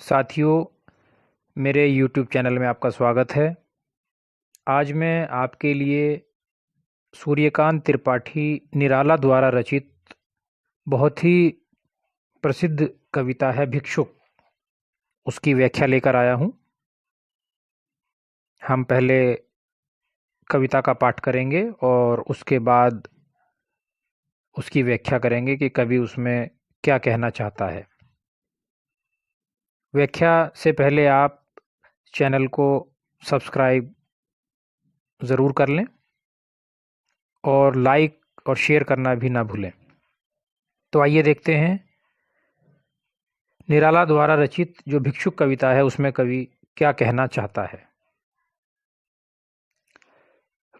साथियों, मेरे YouTube channel में आपका स्वागत है। आज मैं आपके लिए सूर्यकांत त्रिपाठी निराला द्वारा रचित बहुत ही प्रसिद्ध कविता है भिक्षुक, उसकी व्याख्या लेकर आया हूँ। हम पहले कविता का पाठ करेंगे और उसके बाद उसकी व्याख्या करेंगे कि कवि उसमें क्या कहना चाहता है। व्याख्या से पहले आप चैनल को सब्सक्राइब ज़रूर कर लें और लाइक और शेयर करना भी ना भूलें। तो आइए देखते हैं निराला द्वारा रचित जो भिक्षुक कविता है उसमें कवि क्या कहना चाहता है।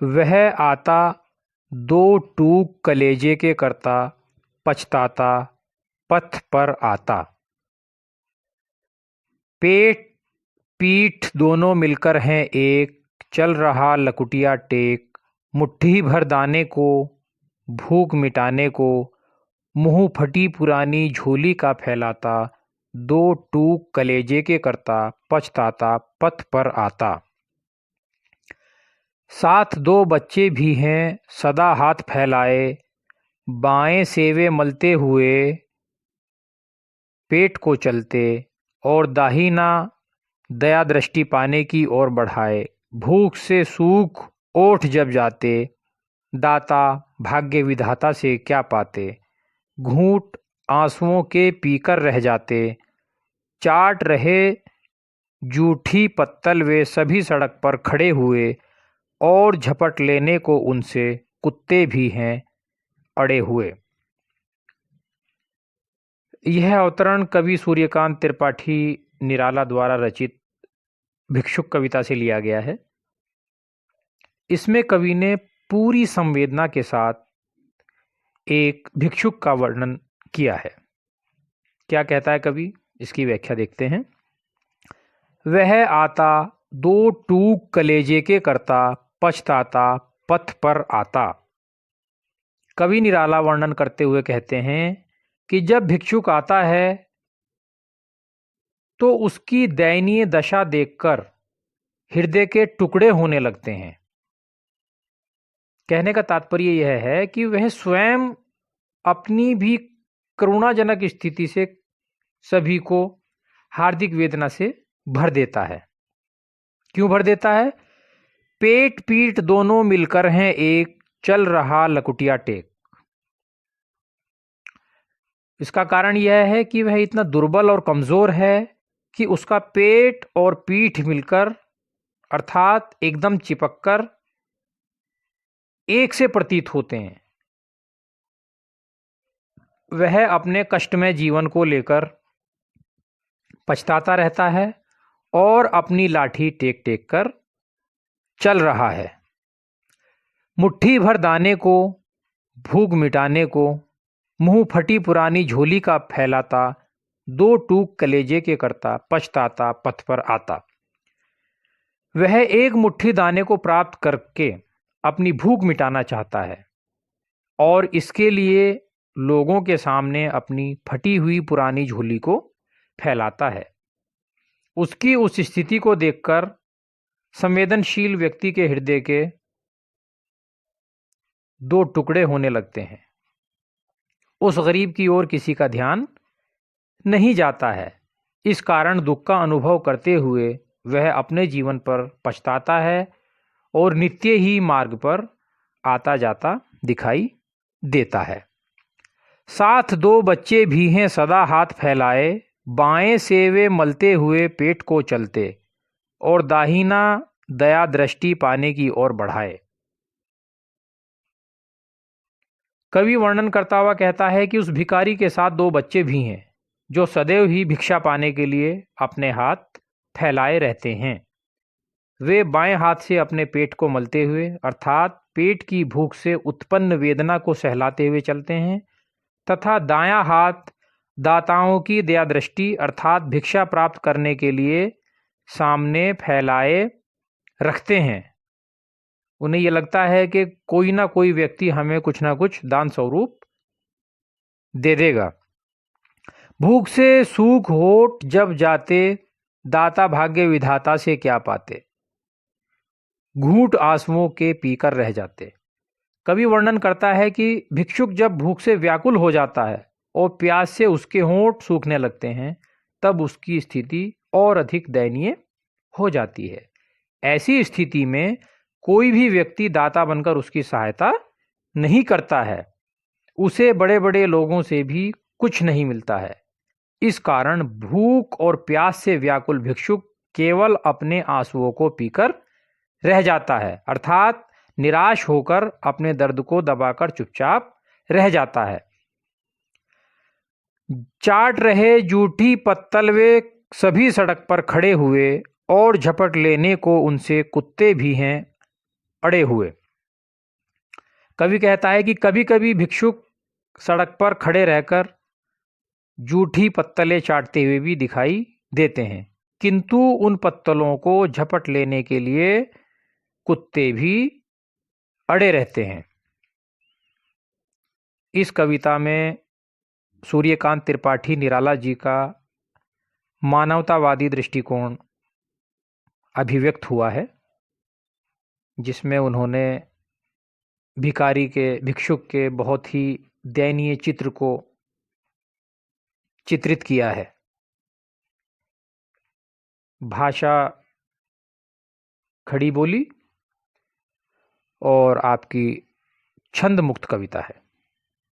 वह आता दो टूक कलेजे के करता, पछताता पथ पर आता। पेट पीठ दोनों मिलकर हैं एक, चल रहा लकुटिया टेक। मुट्ठी भर दाने को, भूख मिटाने को, मुंह फटी पुरानी झोली का फैलाता। दो टूक कलेजे के करता, पछताता पथ पर आता। साथ दो बच्चे भी हैं सदा हाथ फैलाए, बाएं सेवे मलते हुए पेट को चलते, और दाहिना दया दृष्टि पाने की ओर बढ़ाए। भूख से सूख ओठ जब जाते, दाता भाग्य विधाता से क्या पाते। घूंट आंसुओं के पीकर रह जाते, चाट रहे जूठी पत्तल वे सभी सड़क पर खड़े हुए, और झपट लेने को उनसे कुत्ते भी हैं अड़े हुए। यह अवतरण कवि सूर्यकांत त्रिपाठी निराला द्वारा रचित भिक्षुक कविता से लिया गया है। इसमें कवि ने पूरी संवेदना के साथ एक भिक्षुक का वर्णन किया है। क्या कहता है कवि, इसकी व्याख्या देखते हैं। वह आता दो टूक कलेजे के करता, पछताता पथ पर आता। कवि निराला वर्णन करते हुए कहते हैं कि जब भिक्षुक आता है तो उसकी दयनीय दशा देखकर हृदय के टुकड़े होने लगते हैं। कहने का तात्पर्य यह है कि वह स्वयं अपनी भी करुणाजनक स्थिति से सभी को हार्दिक वेदना से भर देता है। क्यों भर देता है? पेट पीठ दोनों मिलकर हैं एक, चल रहा लकुटिया टेक। इसका कारण यह है कि वह इतना दुर्बल और कमजोर है कि उसका पेट और पीठ मिलकर अर्थात एकदम चिपककर एक से प्रतीत होते हैं। वह अपने कष्टमय जीवन को लेकर पछताता रहता है और अपनी लाठी टेक टेक कर चल रहा है। मुट्ठी भर दाने को, भूख मिटाने को, मुंह फटी पुरानी झोली का फैलाता। दो टूक कलेजे के करता, पछताता पथ पर आता। वह एक मुट्ठी दाने को प्राप्त करके अपनी भूख मिटाना चाहता है और इसके लिए लोगों के सामने अपनी फटी हुई पुरानी झोली को फैलाता है। उसकी उस स्थिति को देखकर संवेदनशील व्यक्ति के हृदय के दो टुकड़े होने लगते हैं। उस गरीब की ओर किसी का ध्यान नहीं जाता है। इस कारण दुख का अनुभव करते हुए वह अपने जीवन पर पछताता है और नित्य ही मार्ग पर आता जाता दिखाई देता है। साथ दो बच्चे भी हैं सदा हाथ फैलाए, बाएं सेवे मलते हुए पेट को चलते, और दाहिना दया दृष्टि पाने की ओर बढ़ाए। कवि वर्णन करता हुआ कहता है कि उस भिखारी के साथ दो बच्चे भी हैं जो सदैव ही भिक्षा पाने के लिए अपने हाथ फैलाए रहते हैं। वे बाएं हाथ से अपने पेट को मलते हुए अर्थात पेट की भूख से उत्पन्न वेदना को सहलाते हुए चलते हैं, तथा दायां हाथ दाताओं की दया दृष्टि अर्थात भिक्षा प्राप्त करने के लिए सामने फैलाए रखते हैं। उन्हें यह लगता है कि कोई ना कोई व्यक्ति हमें कुछ ना कुछ दान स्वरूप दे देगा। भूख से सूख होठ जब जाते, दाता भाग्य विधाता से क्या पाते। घूंट आंसुओं के पीकर रह जाते। कवि वर्णन करता है कि भिक्षुक जब भूख से व्याकुल हो जाता है और प्यास से उसके होंठ सूखने लगते हैं, तब उसकी स्थिति और अधिक दयनीय हो जाती है। ऐसी स्थिति में कोई भी व्यक्ति दाता बनकर उसकी सहायता नहीं करता है। उसे बड़े बड़े लोगों से भी कुछ नहीं मिलता है। इस कारण भूख और प्यास से व्याकुल भिक्षुक केवल अपने आंसुओं को पीकर रह जाता है, अर्थात निराश होकर अपने दर्द को दबाकर चुपचाप रह जाता है। चाट रहे जूठी पत्तल वे सभी सड़क पर खड़े हुए, और झपट लेने को उनसे कुत्ते भी हैं अड़े हुए। कवि कहता है कि कभी कभी भिक्षुक सड़क पर खड़े रहकर जूठी पत्तलें चाटते हुए भी दिखाई देते हैं, किंतु उन पत्तलों को झपट लेने के लिए कुत्ते भी अड़े रहते हैं। इस कविता में सूर्यकांत त्रिपाठी निराला जी का मानवतावादी दृष्टिकोण अभिव्यक्त हुआ है, जिसमें उन्होंने भिक्षुक के बहुत ही दयनीय चित्र को चित्रित किया है। भाषा खड़ी बोली और आपकी छंद मुक्त कविता है।